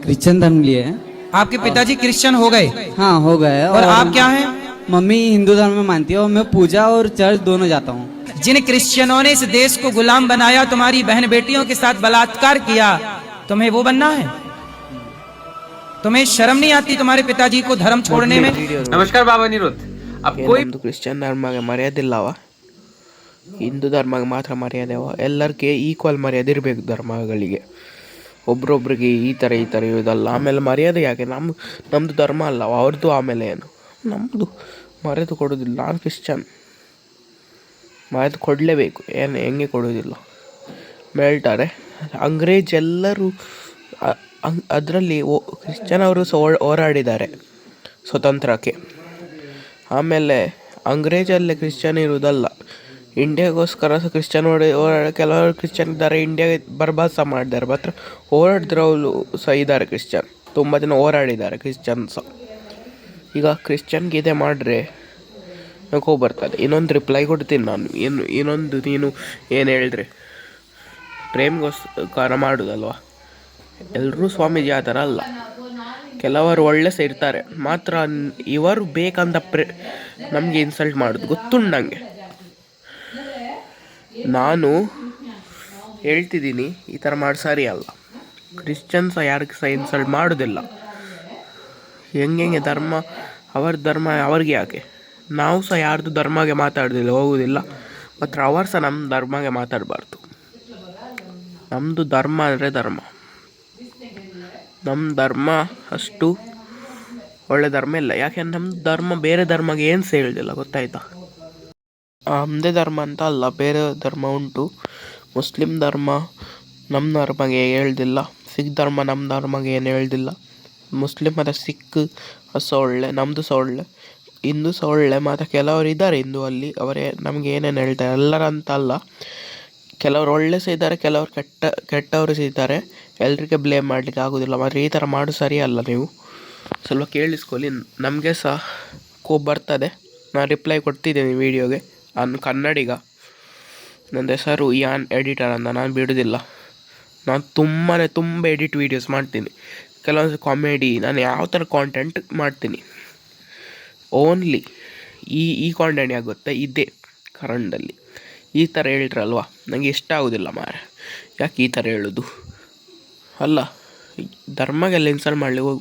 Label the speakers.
Speaker 1: Christian धर्म लिए है।
Speaker 2: आपके पिताजी क्रिश्चियन हो गए
Speaker 1: हाँ हो गए।
Speaker 2: और आप क्या हैं?
Speaker 1: मम्मी हिंदू धर्म में मानती है और मैं पूजा और चर्च दोनों जाता हूँ।
Speaker 2: जिन क्रिश्चियनों ने इस देश को गुलाम बनाया, तुम्हारी बहन बेटियों के साथ बलात्कार किया, तुम्हें वो बनना है? तुम्हें शर्म नहीं आती तुम्हारे पिताजी को धर्म छोड़ने में?
Speaker 3: ನಮಸ್ಕಾರ ಬಾಬಾ ನಿರುತ್ अब कोई
Speaker 4: ನಮ್ಮದು ಕ್ರಿಶ್ಚಿಯನ್ ಧರ್ಮಗೆ ಮರ್ಯಾದಿಲ್ಲವ, ಹಿಂದೂ ಧರ್ಮಗೆ ಮಾತ್ರ ಮರ್ಯಾದೆ ಅವ. ಎಲ್ಲರಿಗೆ ಈಕ್ವಲ್ ಮರ್ಯಾದೆ ಇರಬೇಕು ಧರ್ಮಗಳಿಗೆ. ಒಬ್ರೊಬ್ರಿಗೆ ಈ ಥರ ಇರೋದಲ್ಲ. ಆಮೇಲೆ ಮರ್ಯಾದೆ ಯಾಕೆ? ನಮ್ಮದು ಧರ್ಮ ಅಲ್ಲ ಅವ್ರದ್ದು. ಆಮೇಲೆ ಏನು ನಮ್ಮದು ಮರ್ಯಾದೆ ಕೊಡೋದಿಲ್ಲ. ನಾನು ಕ್ರಿಶ್ಚಿಯನ್, ಮರ್ಯಾದೆ ಕೊಡಲೇಬೇಕು. ಏನು ಹೆಂಗೆ ಕೊಡೋದಿಲ್ಲ ಹೇಳ್ತಾರೆ. ಅಂಗ್ರೇಜ್ ಎಲ್ಲರೂ ಅದರಲ್ಲಿ ಕ್ರಿಶ್ಚಿಯನ್ ಅವರು ಹೋರಾಡಿದ್ದಾರೆ ಸ್ವತಂತ್ರಕ್ಕೆ. ಆಮೇಲೆ ಅಂಗ್ರೇಜಲ್ಲೇ ಕ್ರಿಶ್ಚಿಯನ್ ಇರುವುದಲ್ಲ, ಇಂಡಿಯಾಗೋಸ್ಕರ ಕ್ರಿಶ್ಚಿಯನ್ ಕೆಲವರು ಕ್ರಿಶ್ಚಿಯನ್ ಇದ್ದಾರೆ, ಇಂಡಿಯಾಗೆ ಬರ್ಬಾದ್ ಸಹ ಮಾಡಿದ್ದಾರೆ. ಮಾತ್ರ ಹೋರಾಡಿದ್ರವರು ಸಹ ಇದ್ದಾರೆ ಕ್ರಿಶ್ಚಿಯನ್. ತುಂಬ ಜನ ಹೋರಾಡಿದ್ದಾರೆ ಕ್ರಿಶ್ಚಿಯನ್ ಸಹ. ಈಗ ಕ್ರಿಶ್ಚಿಯನ್ಗೆ ಇದೇ ಮಾಡಿದ್ರೆ ಹೋಗಿ ಬರ್ತದೆ. ಇನ್ನೊಂದು ರಿಪ್ಲೈ ಕೊಡ್ತೀನಿ ನಾನು. ಇನ್ನೊಂದು ನೀನು ಏನು ಹೇಳಿದ್ರೆ ಪ್ರೇಮ್ಗೋಸ್ಕರ ಮಾಡೋದಲ್ವ. ಎಲ್ಲರೂ ಸ್ವಾಮೀಜಿ ಆ ಥರ ಅಲ್ಲ. ಕೆಲವರು ಒಳ್ಳೆ ಸಹ ಇರ್ತಾರೆ. ಮಾತ್ರ ಇವರು ಬೇಕಂತ ನಮಗೆ ಇನ್ಸಲ್ಟ್ ಮಾಡೋದು ಗೊತ್ತುಂಟು ನನಗೆ. ನಾನು ಹೇಳ್ತಿದ್ದೀನಿ ಈ ಥರ ಮಾಡಿ ಸರಿ ಅಲ್ಲ. ಕ್ರಿಶ್ಚಿಯನ್ ಸಹ ಯಾರಿಗೆ ಸಹ ಇನ್ಸಲ್ಟ್ ಮಾಡೋದಿಲ್ಲ. ಹೆಂಗೆ ಧರ್ಮ ಅವ್ರ ಧರ್ಮ ಅವ್ರಿಗೆ ಯಾಕೆ? ನಾವು ಸಹ ಯಾರ್ದು ಧರ್ಮಗೆ ಮಾತಾಡೋದಿಲ್ಲ, ಹೋಗೋದಿಲ್ಲ. ಮಾತ್ರ ಅವರು ಸಹ ನಮ್ಮ ಧರ್ಮಗೆ ಮಾತಾಡಬಾರ್ದು. ನಮ್ಮದು ಧರ್ಮ ಅಂದರೆ ಧರ್ಮ. ನಮ್ಮ ಧರ್ಮ ಅಷ್ಟು ಒಳ್ಳೆ ಧರ್ಮ ಇಲ್ಲ. ಯಾಕೆಂದ್ರೆ ನಮ್ಮ ಧರ್ಮ ಬೇರೆ ಧರ್ಮಗೆ ಏನು ಸಹ ಹೇಳೋದಿಲ್ಲ, ಗೊತ್ತಾಯ್ತಾ? ನಮ್ಮದೇ ಧರ್ಮ ಅಂತ ಅಲ್ಲ, ಬೇರೆ ಧರ್ಮ ಉಂಟು. ಮುಸ್ಲಿಂ ಧರ್ಮ ನಮ್ಮ ಧರ್ಮಗೆ ಹೇಳ್ದಿಲ್ಲ, ಸಿಖ್ ಧರ್ಮ ನಮ್ಮ ಧರ್ಮಗೆ ಏನು ಹೇಳ್ದಿಲ್ಲ. ಮುಸ್ಲಿಮ್ ಮತ್ತು ಸಿಖ್ ಸಹ ಒಳ್ಳೆ, ನಮ್ಮದು ಸಹ ಒಳ್ಳೆ, ಹಿಂದೂ ಸಹ ಒಳ್ಳೆ. ಮತ್ತು ಕೆಲವರು ಇದ್ದಾರೆ ಹಿಂದೂ ಅಲ್ಲಿ, ಅವರೇ ನಮಗೆ ಏನೇನು ಹೇಳ್ತಾರೆ. ಎಲ್ಲರಂತ ಅಲ್ಲ, ಕೆಲವರು ಒಳ್ಳೆ ಸಹ ಇದ್ದಾರೆ, ಕೆಲವರು ಕೆಟ್ಟವರು ಸಹ ಇದ್ದಾರೆ. ಎಲ್ರಿಗೆ ಬ್ಲೇಮ್ ಮಾಡಲಿಕ್ಕೆ ಆಗೋದಿಲ್ಲ. ಮತ್ತು ಈ ಥರ ಮಾಡು ಸರಿ ಅಲ್ಲ. ನೀವು ಸ್ವಲ್ಪ ಕೇಳಿಸ್ಕೊಳ್ಳಿ. ನಮಗೆ ಸಹ ಕೋಪ ಬರ್ತದೆ. ನಾನು ರಿಪ್ಲೈ ಕೊಡ್ತಿದ್ದೀನಿ ವೀಡಿಯೋಗೆ. ನಾನು ಕನ್ನಡಿಗ, ನನ್ನ ಹೆಸರು ಯಾನ್ ಎಡಿಟರ್ ಅಂತ. ನಾನು ಬಿಡೋದಿಲ್ಲ. ನಾನು ತುಂಬ ಎಡಿಟ್ ವೀಡಿಯೋಸ್ ಮಾಡ್ತೀನಿ. ಕೆಲವೊಂದು ಕಾಮಿಡಿ, ನಾನು ಯಾವ ಥರ ಕಾಂಟೆಂಟ್ ಮಾಡ್ತೀನಿ. ಓನ್ಲಿ ಈ ಕಾಂಟೆಂಟ್ ಯಾಕೆ ಗೊತ್ತಾ? ಇದೇ ಕನ್ನಡದಲ್ಲಿ ಈ ಥರ ಹೇಳ್ರಲ್ವ, ನನಗೆ ಇಷ್ಟ ಆಗೋದಿಲ್ಲ ಮಾರೆ. ಯಾಕೆ ಈ ಥರ ಹೇಳೋದು ಅಲ್ಲ. ಧರ್ಮಗೆಲ್ಲ ಇನ್ಸಲ್ಟ್ ಮಾಡಲಿಕ್ಕೆ